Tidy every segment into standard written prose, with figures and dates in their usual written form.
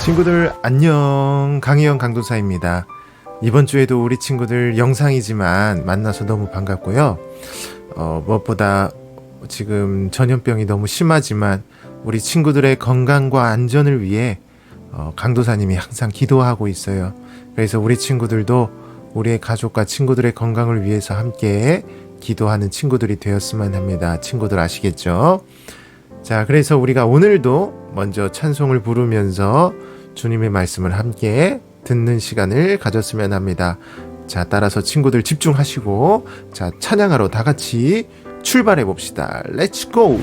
친구들 안녕, 강희영 강도사입니다. 이번 주에도 우리 친구들 영상이지만 만나서 너무 반갑고요. 무엇보다 지금 전염병이 너무 심하지만 우리 친구들의 건강과 안전을 위해 강도사님이 항상 기도하고 있어요. 그래서 우리 친구들도 우리의 가족과 친구들의 건강을 위해서 함께 기도하는 친구들이 되었으면 합니다. 친구들 아시겠죠? 자, 그래서 우리가 오늘도 먼저 찬송을 부르면서 주님의 말씀을 함께 듣는 시간을 가졌으면 합니다. 자, 따라서 친구들 집중하시고, 자, 찬양하러 다 같이 출발해 봅시다. 렛츠 고!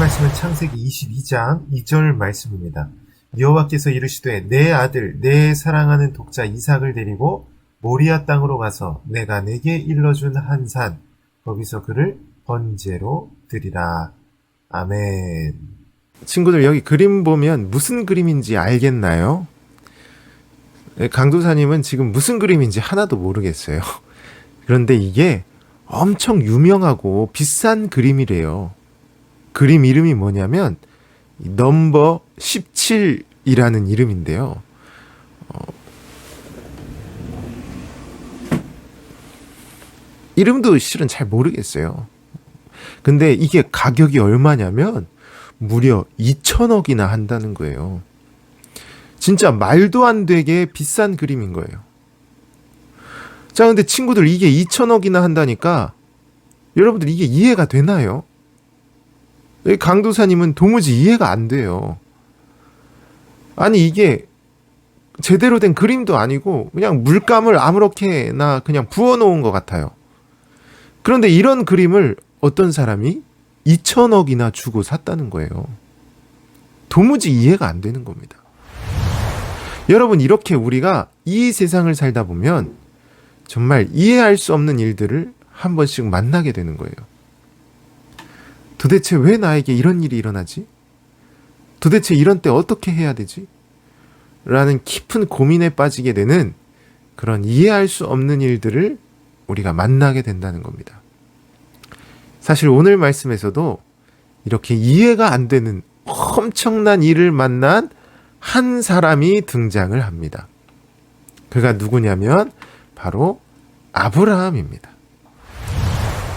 말씀은 창세기 22장 2절 말씀입니다. 여호와께서 이르시되 내 아들 내 사랑하는 독자 이삭을 데리고 모리아 땅으로 가서 내가 내게 일러준 한 산 거기서 그를 번제로 드리라. 아멘. 친구들 여기 그림 보면 무슨 그림인지 알겠나요? 강도사님은 지금 무슨 그림인지 하나도 모르겠어요. 그런데 이게 엄청 유명하고 비싼 그림이래요. 그림 이름이 뭐냐면 넘버 17이라는 이름인데요. 이름도 실은 잘 모르겠어요. 근데 이게 가격이 얼마냐면 무려 2천억이나 한다는 거예요. 진짜 말도 안 되게 비싼 그림인 거예요. 자, 근데 친구들 이게 2천억이나 한다니까 여러분들 이게 이해가 되나요? 강도사님은 도무지 이해가 안 돼요. 아니 이게 제대로 된 그림도 아니고 그냥 물감을 아무렇게나 그냥 부어놓은 것 같아요. 그런데 이런 그림을 어떤 사람이 2천억이나 주고 샀다는 거예요. 도무지 이해가 안 되는 겁니다. 여러분, 이렇게 우리가 이 세상을 살다 보면 정말 이해할 수 없는 일들을 한 번씩 만나게 되는 거예요. 도대체 왜 나에게 이런 일이 일어나지? 도대체 이런 때 어떻게 해야 되지? 라는 깊은 고민에 빠지게 되는 그런 이해할 수 없는 일들을 우리가 만나게 된다는 겁니다. 사실 오늘 말씀에서도 이렇게 이해가 안 되는 엄청난 일을 만난 한 사람이 등장을 합니다. 그가 누구냐면 바로 아브라함입니다.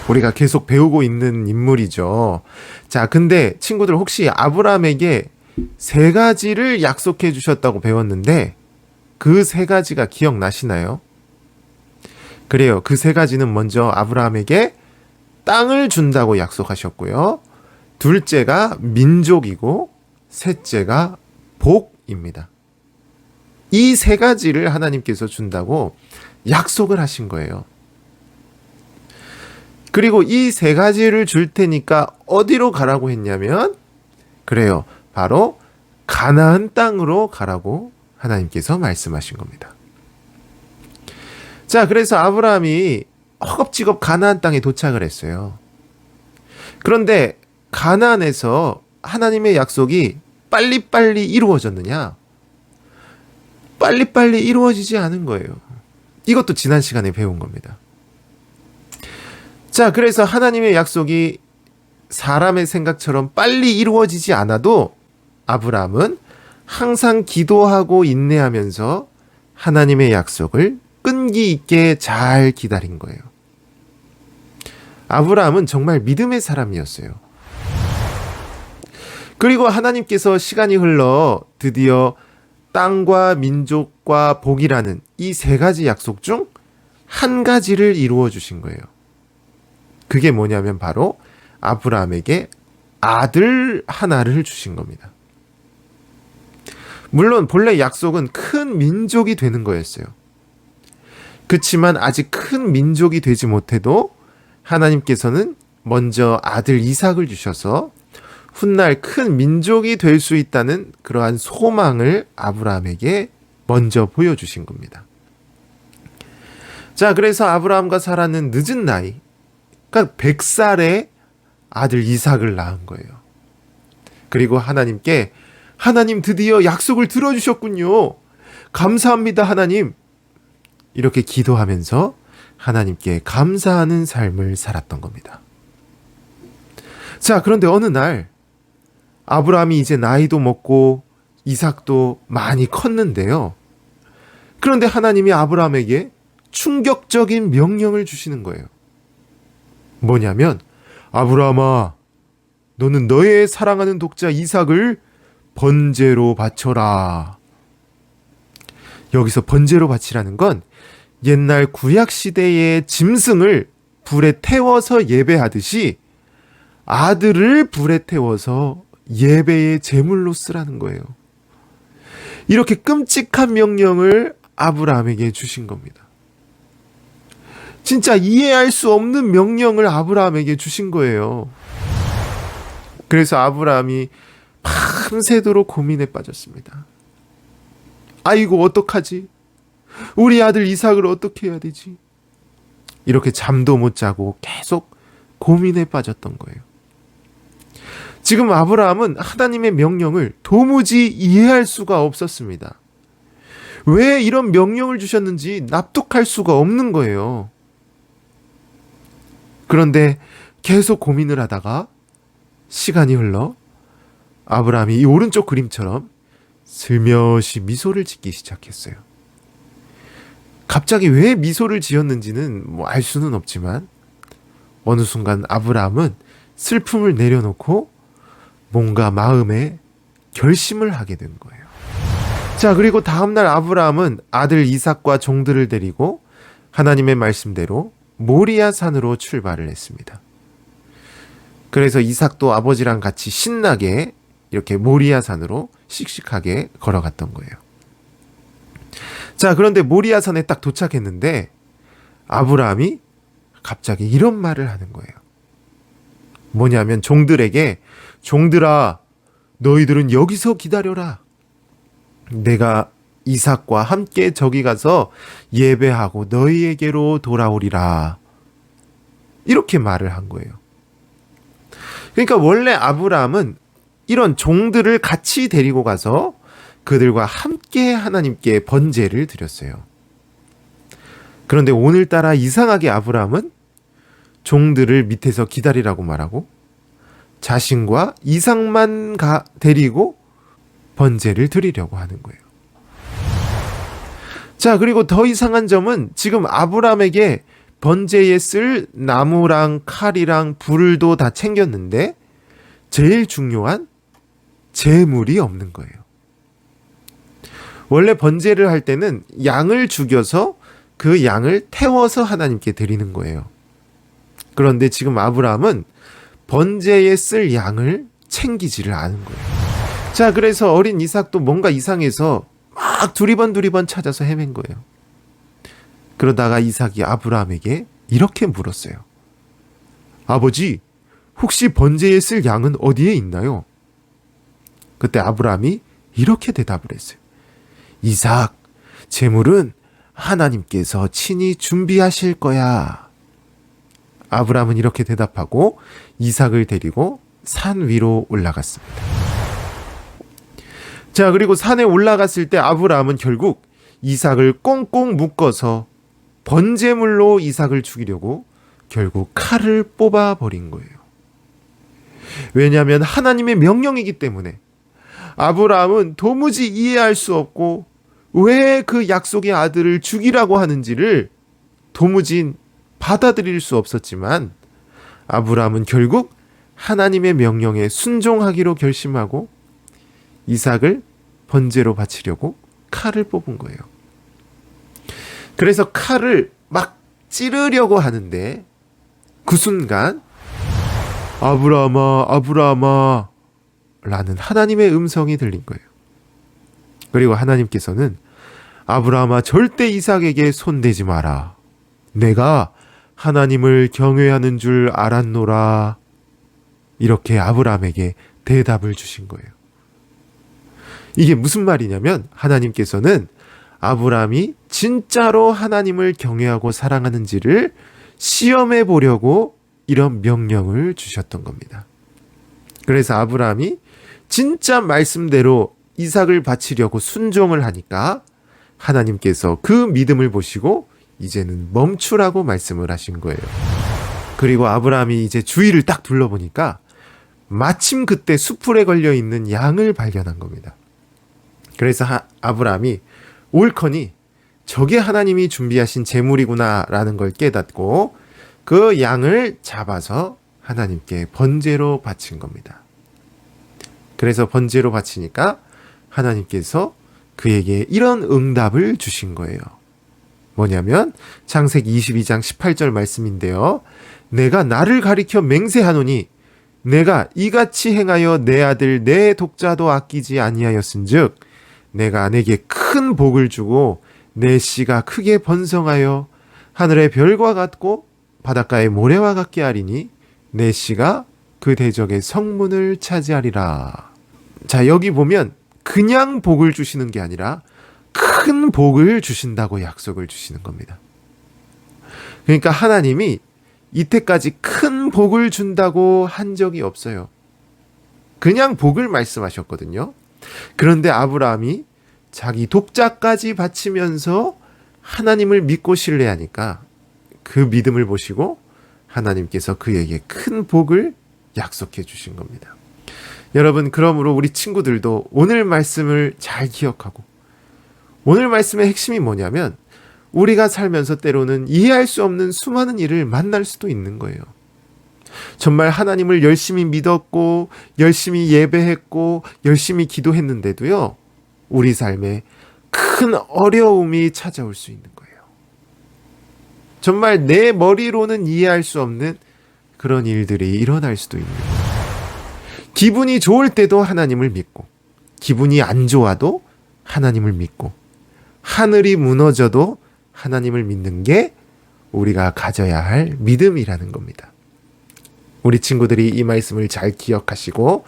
우리가 계속 배우고 있는 인물이죠. 자, 근데 친구들 혹시 아브라함에게 3가지를 약속해 주셨다고 배웠는데 그 3가지가 기억나시나요? 그래요. 그 3가지는 먼저 아브라함에게 땅을 준다고 약속하셨고요. 둘째가 민족이고 셋째가 복입니다. 이 3가지를 하나님께서 준다고 약속을 하신 거예요. 그리고 이 3가지를 줄 테니까 어디로 가라고 했냐면 그래요. 바로 가나안 땅으로 가라고 하나님께서 말씀하신 겁니다. 자, 그래서 아브라함이 허겁지겁 가나안 땅에 도착을 했어요. 그런데 가나안에서 하나님의 약속이 빨리빨리 이루어졌느냐? 빨리빨리 이루어지지 않은 거예요. 이것도 지난 시간에 배운 겁니다. 자, 그래서 하나님의 약속이 사람의 생각처럼 빨리 이루어지지 않아도 아브라함은 항상 기도하고 인내하면서 하나님의 약속을 끈기 있게 잘 기다린 거예요. 아브라함은 정말 믿음의 사람이었어요. 그리고 하나님께서 시간이 흘러 드디어 땅과 민족과 복이라는 이 3가지 약속 중 한 가지를 이루어 주신 거예요. 그게 뭐냐면 바로 아브라함에게 아들 하나를 주신 겁니다. 물론 본래 약속은 큰 민족이 되는 거였어요. 그렇지만 아직 큰 민족이 되지 못해도 하나님께서는 먼저 아들 이삭을 주셔서 훗날 큰 민족이 될 수 있다는 그러한 소망을 아브라함에게 먼저 보여주신 겁니다. 자, 그래서 아브라함과 사라는 늦은 나이, 그러니까 100살에 아들 이삭을 낳은 거예요. 그리고 하나님께 하나님 드디어 약속을 들어주셨군요. 감사합니다, 하나님. 이렇게 기도하면서 하나님께 감사하는 삶을 살았던 겁니다. 자, 그런데 어느 날 아브라함이 이제 나이도 먹고 이삭도 많이 컸는데요. 그런데 하나님이 아브라함에게 충격적인 명령을 주시는 거예요. 뭐냐면 아브라함아, 너는 너의 사랑하는 독자 이삭을 번제로 바쳐라. 여기서 번제로 바치라는 건 옛날 구약 시대의 짐승을 불에 태워서 예배하듯이 아들을 불에 태워서 예배의 제물로 쓰라는 거예요. 이렇게 끔찍한 명령을 아브라함에게 주신 겁니다. 진짜 이해할 수 없는 명령을 아브라함에게 주신 거예요. 그래서 아브라함이 밤새도록 고민에 빠졌습니다. 아이고, 어떡하지? 우리 아들 이삭을 어떻게 해야 되지? 이렇게 잠도 못 자고 계속 고민에 빠졌던 거예요. 지금 아브라함은 하나님의 명령을 도무지 이해할 수가 없었습니다. 왜 이런 명령을 주셨는지 납득할 수가 없는 거예요. 그런데 계속 고민을 하다가 시간이 흘러 아브라함이 이 오른쪽 그림처럼 슬며시 미소를 짓기 시작했어요. 갑자기 왜 미소를 지었는지는 알 수는 없지만 어느 순간 아브라함은 슬픔을 내려놓고 뭔가 마음에 결심을 하게 된 거예요. 자, 그리고 다음날 아브라함은 아들 이삭과 종들을 데리고 하나님의 말씀대로 모리아 산으로 출발을 했습니다. 그래서 이삭도 아버지랑 같이 신나게 이렇게 모리아 산으로 씩씩하게 걸어갔던 거예요. 자, 그런데 모리아 산에 딱 도착했는데 아브라함이 갑자기 이런 말을 하는 거예요. 뭐냐면 종들에게, 종들아, 너희들은 여기서 기다려라. 내가 이삭과 함께 저기 가서 예배하고 너희에게로 돌아오리라. 이렇게 말을 한 거예요. 그러니까 원래 아브라함은 이런 종들을 같이 데리고 가서 그들과 함께 하나님께 번제를 드렸어요. 그런데 오늘따라 이상하게 아브라함은 종들을 밑에서 기다리라고 말하고 자신과 이삭만 데리고 번제를 드리려고 하는 거예요. 자, 그리고 더 이상한 점은 지금 아브라함에게 번제에 쓸 나무랑 칼이랑 불도 다 챙겼는데 제일 중요한 제물이 없는 거예요. 원래 번제를 할 때는 양을 죽여서 그 양을 태워서 하나님께 드리는 거예요. 그런데 지금 아브라함은 번제에 쓸 양을 챙기지를 않은 거예요. 자, 그래서 어린 이삭도 뭔가 이상해서 막 두리번 찾아서 헤맨 거예요. 그러다가 이삭이 아브라함에게 이렇게 물었어요. 아버지, 혹시 번제에 쓸 양은 어디에 있나요? 그때 아브라함이 이렇게 대답을 했어요. 이삭, 제물은 하나님께서 친히 준비하실 거야. 아브라함은 이렇게 대답하고 이삭을 데리고 산 위로 올라갔습니다. 자, 그리고 산에 올라갔을 때 아브라함은 결국 이삭을 꽁꽁 묶어서 번제물로 이삭을 죽이려고 결국 칼을 뽑아버린 거예요. 왜냐하면 하나님의 명령이기 때문에 아브라함은 도무지 이해할 수 없고 왜 그 약속의 아들을 죽이라고 하는지를 도무지 받아들일 수 없었지만 아브라함은 결국 하나님의 명령에 순종하기로 결심하고 이삭을 번제로 바치려고 칼을 뽑은 거예요. 그래서 칼을 막 찌르려고 하는데 그 순간 아브라함아, 아브라함아 라는 하나님의 음성이 들린 거예요. 그리고 하나님께서는 아브라함아, 절대 이삭에게 손대지 마라. 내가 하나님을 경외하는 줄 알았노라. 이렇게 아브라함에게 대답을 주신 거예요. 이게 무슨 말이냐면 하나님께서는 아브라함이 진짜로 하나님을 경외하고 사랑하는지를 시험해 보려고 이런 명령을 주셨던 겁니다. 그래서 아브라함이 진짜 말씀대로 이삭을 바치려고 순종을 하니까 하나님께서 그 믿음을 보시고 이제는 멈추라고 말씀을 하신 거예요. 그리고 아브라함이 이제 주위를 딱 둘러보니까 마침 그때 수풀에 걸려있는 양을 발견한 겁니다. 그래서 아브라함이 옳거니 저게 하나님이 준비하신 제물이구나 라는 걸 깨닫고 그 양을 잡아서 하나님께 번제로 바친 겁니다. 그래서 번제로 바치니까 하나님께서 그에게 이런 응답을 주신 거예요. 뭐냐면 창세기 22장 18절 말씀인데요. 내가 나를 가리켜 맹세하노니 내가 이같이 행하여 내 아들 내 독자도 아끼지 아니하였은즉 내가 내게 큰 복을 주고 내 씨가 크게 번성하여 하늘의 별과 같고 바닷가의 모래와 같게 하리니 내 씨가 그 대적의 성문을 차지하리라. 자, 여기 보면 그냥 복을 주시는 게 아니라 큰 복을 주신다고 약속을 주시는 겁니다. 그러니까 하나님이 이때까지 큰 복을 준다고 한 적이 없어요. 그냥 복을 말씀하셨거든요. 그런데 아브라함이 자기 독자까지 바치면서 하나님을 믿고 신뢰하니까 그 믿음을 보시고 하나님께서 그에게 큰 복을 약속해 주신 겁니다. 여러분, 그러므로 우리 친구들도 오늘 말씀을 잘 기억하고, 오늘 말씀의 핵심이 뭐냐면 우리가 살면서 때로는 이해할 수 없는 수많은 일을 만날 수도 있는 거예요. 정말 하나님을 열심히 믿었고 열심히 예배했고 열심히 기도했는데도요, 우리 삶에 큰 어려움이 찾아올 수 있는 거예요. 정말 내 머리로는 이해할 수 없는 그런 일들이 일어날 수도 있는 거예요. 기분이 좋을 때도 하나님을 믿고, 기분이 안 좋아도 하나님을 믿고, 하늘이 무너져도 하나님을 믿는 게 우리가 가져야 할 믿음이라는 겁니다. 우리 친구들이 이 말씀을 잘 기억하시고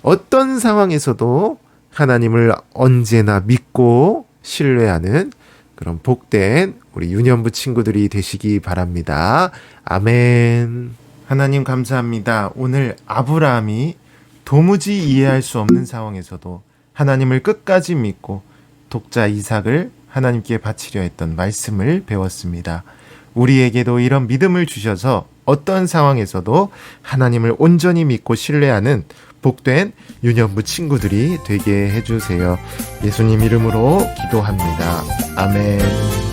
어떤 상황에서도 하나님을 언제나 믿고 신뢰하는 그런 복된 우리 유년부 친구들이 되시기 바랍니다. 아멘. 하나님 감사합니다. 오늘 아브라함이 도무지 이해할 수 없는 상황에서도 하나님을 끝까지 믿고 독자 이삭을 하나님께 바치려 했던 말씀을 배웠습니다. 우리에게도 이런 믿음을 주셔서 어떤 상황에서도 하나님을 온전히 믿고 신뢰하는 복된 유년부 친구들이 되게 해주세요. 예수님 이름으로 기도합니다. 아멘.